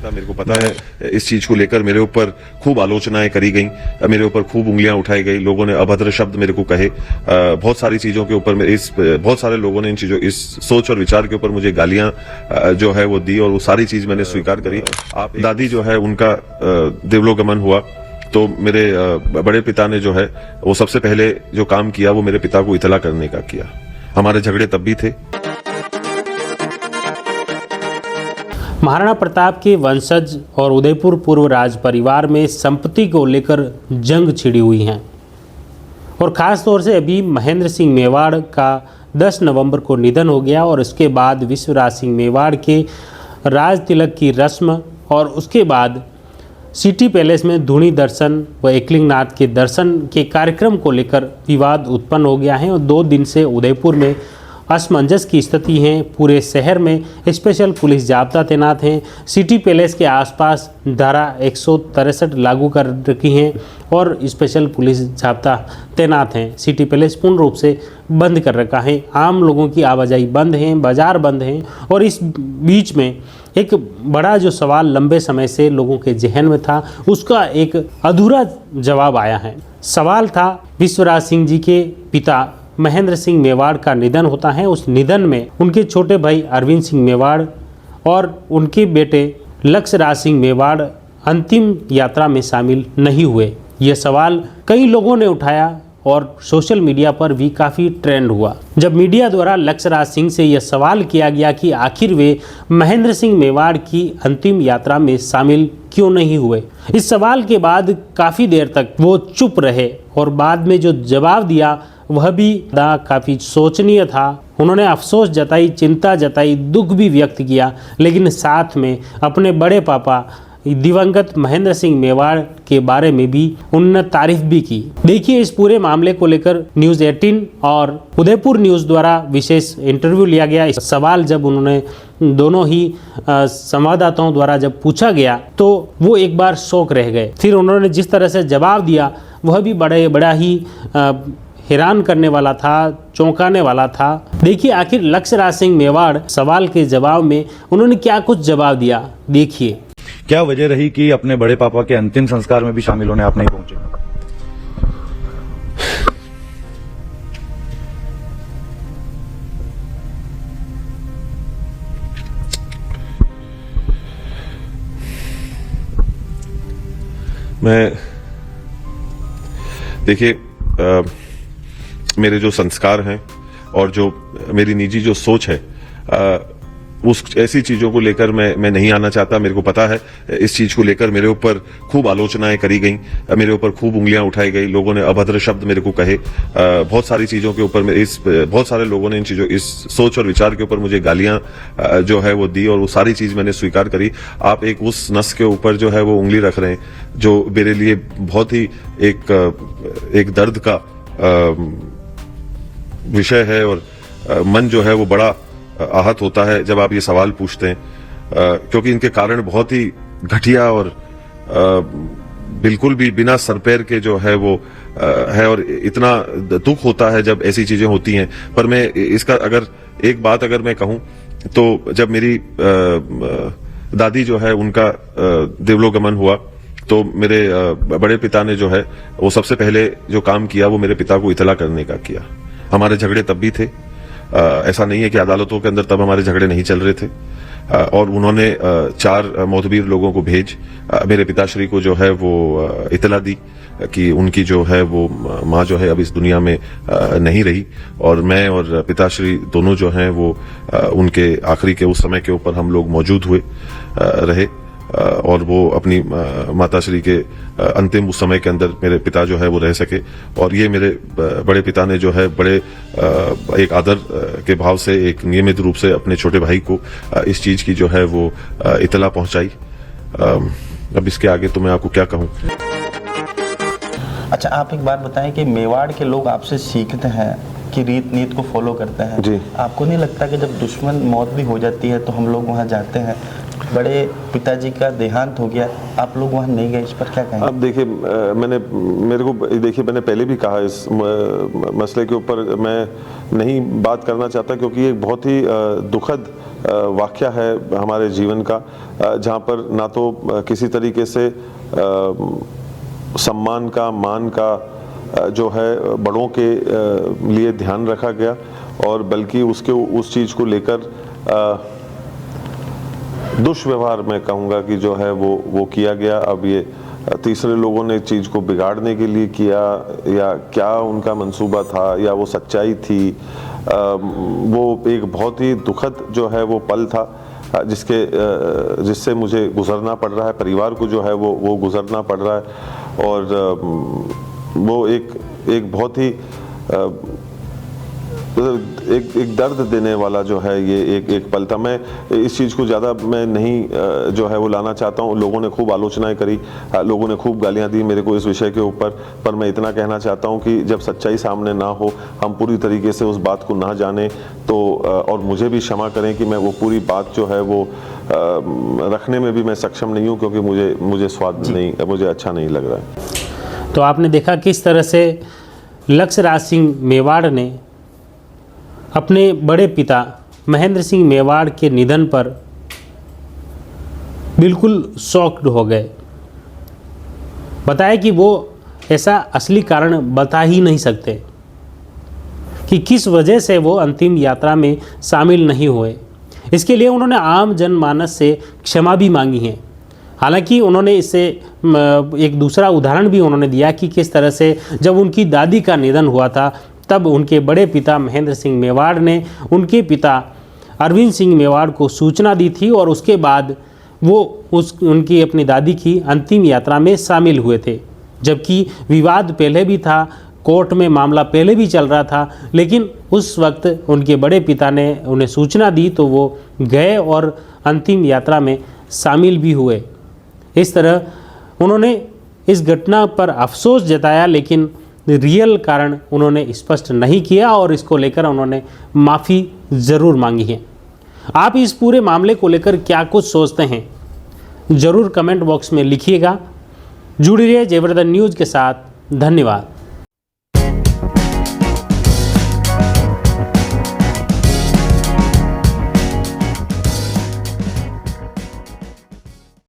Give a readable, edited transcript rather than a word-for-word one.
चाहता, मेरे को पता है इस चीज को लेकर मेरे ऊपर खूब आलोचनाएं करी गई, मेरे ऊपर खूब उंगलियां उठाई गई, लोगों ने अभद्र शब्द मेरे को कहे, बहुत सारी चीजों के ऊपर बहुत सारे लोगों ने इन चीजों इस सोच और विचार के ऊपर मुझे गालियां जो है वो दी और वो सारी चीज मैंने स्वीकार करी। आप दादी जो है उनका देवलोकगमन हुआ तो मेरे बड़े पिता ने जो है वो सबसे पहले जो काम किया वो मेरे पिता को इतला करने का किया। हमारे झगड़े तब भी थे। महाराणा प्रताप के वंशज और उदयपुर पूर्व राज परिवार में संपत्ति को लेकर जंग छिड़ी हुई है और ख़ास तौर से अभी महेंद्र सिंह मेवाड़ का 10 नवंबर को निधन हो गया और उसके बाद विश्वराज सिंह मेवाड़ के राज तिलक की रस्म और उसके बाद सिटी पैलेस में धूनी दर्शन व एकलिंगनाथ के दर्शन के कार्यक्रम को लेकर विवाद उत्पन्न हो गया है और 2 दिन से उदयपुर में असमंजस की स्थिति है। पूरे शहर में स्पेशल पुलिस जाब्ता तैनात हैं। सिटी पैलेस के आसपास धारा 163 लागू कर रखी हैं और स्पेशल पुलिस जाब्ता तैनात हैं। सिटी पैलेस पूर्ण रूप से बंद कर रखा है। आम लोगों की आवाजाही बंद है, बाजार बंद हैं और इस बीच में एक बड़ा जो सवाल लंबे समय से लोगों के जहन में था उसका एक अधूरा जवाब आया है। सवाल था विश्वराज सिंह जी के पिता महेंद्र सिंह मेवाड़ का निधन होता है। उस निधन में उनके छोटे भाई अरविंद सिंह मेवाड़ और उनके बेटे लक्ष्यराज सिंह मेवाड़ अंतिम यात्रा में शामिल नहीं हुए। यह सवाल कई लोगों ने उठाया और सोशल मीडिया पर भी काफ़ी ट्रेंड हुआ। जब मीडिया द्वारा लक्ष्यराज सिंह से यह सवाल किया गया कि आखिर वे महेंद्र सिंह मेवाड़ की अंतिम यात्रा में शामिल क्यों नहीं हुए, इस सवाल के बाद काफ़ी देर तक वो चुप रहे और बाद में जो जवाब दिया वह भी काफ़ी शोचनीय था। उन्होंने अफसोस जताई, चिंता जताई, दुख भी व्यक्त किया, लेकिन साथ में अपने बड़े पापा दिवंगत महेंद्र सिंह मेवाड़ के बारे में भी उन्होंने तारीफ भी की। देखिए, इस पूरे मामले को लेकर न्यूज़ 18 और उदयपुर न्यूज़ द्वारा विशेष इंटरव्यू लिया गया। इस सवाल जब उन्होंने दोनों ही संवाददाताओं द्वारा जब पूछा गया तो वो एक बार शौक रह गए। फिर उन्होंने जिस तरह से जवाब दिया वह भी बड़ा ही हैरान करने वाला था, चौंकाने वाला था। देखिए, आखिर लक्ष्यराज सिंह मेवाड़ सवाल के जवाब में उन्होंने क्या कुछ जवाब दिया। देखिए, क्या वजह रही कि अपने बड़े पापा के अंतिम संस्कार में भी शामिल होने आप नहीं पहुंचे? मैं देखिए मेरे जो संस्कार हैं और जो मेरी निजी जो सोच है उस ऐसी चीजों को लेकर मैं नहीं आना चाहता। मेरे को पता है इस चीज को लेकर मेरे ऊपर खूब आलोचनाएं करी गई, मेरे ऊपर खूब उंगलियां उठाई गई, लोगों ने अभद्र शब्द मेरे को कहे, बहुत सारी चीजों के ऊपर बहुत सारे लोगों ने इन चीजों इस सोच और विचार के ऊपर मुझे गालियां जो है वो दी और वो सारी चीज मैंने स्वीकार करी। आप एक उस नस के ऊपर जो है वो उंगली रख रहे हैं जो मेरे लिए बहुत ही एक दर्द का विषय है और मन जो है वो बड़ा आहत होता है जब आप ये सवाल पूछते हैं, क्योंकि इनके कारण बहुत ही घटिया और बिल्कुल भी बिना सर पैर के जो है वो है और इतना दुख होता है जब ऐसी चीजें होती हैं। पर मैं इसका एक बात अगर मैं कहूं तो जब मेरी दादी जो है उनका देवलोकगमन हुआ तो मेरे बड़े पिता ने जो है वो सबसे पहले जो काम किया वो मेरे पिता को इतला करने का किया। हमारे झगड़े तब भी थे, ऐसा नहीं है कि अदालतों के अंदर तब हमारे झगड़े नहीं चल रहे थे और उन्होंने 4 मोहतबीर लोगों को भेज मेरे पिताश्री को जो है वो इतला दी कि उनकी जो है वो माँ जो है अब इस दुनिया में नहीं रही और मैं और पिताश्री दोनों जो हैं वो उनके आखिरी के उस समय के ऊपर हम लोग मौजूद हुए रहे और वो अपनी माताश्री के अंतिम उस समय के अंदर मेरे पिता जो है वो रह सके। और ये मेरे बड़े पिता ने जो है बड़े एक आदर के भाव से एक नियमित रूप से अपने छोटे भाई को इस चीज की जो है वो इतला पहुंचाई। अब इसके आगे तो मैं आपको क्या कहूं। अच्छा, आप एक बात बताएं कि मेवाड़ के लोग आपसे सीखते हैं कि रीत नीत को फॉलो करते हैं जी। आपको नहीं लगता कि जब दुश्मन मौत भी हो जाती है तो हम लोग वहां जाते हैं बड़े पिताजी का देहांत हो गया, आप लोग वहाँ नहीं गए, इस पर क्या कहेंगे? अब देखिए, मैंने पहले भी कहा इस मसले के ऊपर मैं नहीं बात करना चाहता, क्योंकि ये बहुत ही दुखद वाक़या है हमारे जीवन का, जहाँ पर ना तो किसी तरीके से सम्मान का, मान का जो है बड़ों के लिए ध्यान रखा गया, और बल्कि उस चीज़ को लेकर दुष्व्यवहार मैं कहूँगा कि जो है वो किया गया। अब ये तीसरे लोगों ने चीज़ को बिगाड़ने के लिए किया, या क्या उनका मंसूबा था, या वो सच्चाई थी, वो एक बहुत ही दुखद जो है वो पल था, जिससे मुझे गुजरना पड़ रहा है, परिवार को जो है वो गुजरना पड़ रहा है, और वो एक बहुत ही एक दर्द देने वाला जो है ये एक पल था। मैं इस चीज़ को ज़्यादा मैं नहीं जो है वो लाना चाहता हूँ। लोगों ने खूब आलोचनाएं करी, लोगों ने खूब गालियाँ दी मेरे को इस विषय के ऊपर, पर मैं इतना कहना चाहता हूँ कि जब सच्चाई सामने ना हो, हम पूरी तरीके से उस बात को ना जाने, तो और मुझे भी क्षमा करें कि मैं वो पूरी बात जो है वो रखने में भी मैं सक्षम नहीं हूँ, क्योंकि मुझे स्वाद नहीं, मुझे अच्छा नहीं लग रहा है। तो आपने देखा किस तरह से लक्ष्यराज सिंह मेवाड़ ने अपने बड़े पिता महेंद्र सिंह मेवाड़ के निधन पर बिल्कुल शॉक्ड हो गए। बताया कि वो ऐसा असली कारण बता ही नहीं सकते कि किस वजह से वो अंतिम यात्रा में शामिल नहीं हुए। इसके लिए उन्होंने आम जनमानस से क्षमा भी मांगी है। हालांकि उन्होंने इससे एक दूसरा उदाहरण भी उन्होंने दिया कि किस तरह से जब उनकी दादी का निधन हुआ था, तब उनके बड़े पिता महेंद्र सिंह मेवाड़ ने उनके पिता अरविंद सिंह मेवाड़ को सूचना दी थी, और उसके बाद वो उनकी अपनी दादी की अंतिम यात्रा में शामिल हुए थे। जबकि विवाद पहले भी था, कोर्ट में मामला पहले भी चल रहा था, लेकिन उस वक्त उनके बड़े पिता ने उन्हें सूचना दी तो वो गए और अंतिम यात्रा में शामिल भी हुए। इस तरह उन्होंने इस घटना पर अफसोस जताया, लेकिन रियल कारण उन्होंने स्पष्ट नहीं किया, और इसको लेकर उन्होंने माफ़ी ज़रूर मांगी है। आप इस पूरे मामले को लेकर क्या कुछ सोचते हैं, ज़रूर कमेंट बॉक्स में लिखिएगा। जुड़िए ज़ेबरदस्त न्यूज़ के साथ। धन्यवाद।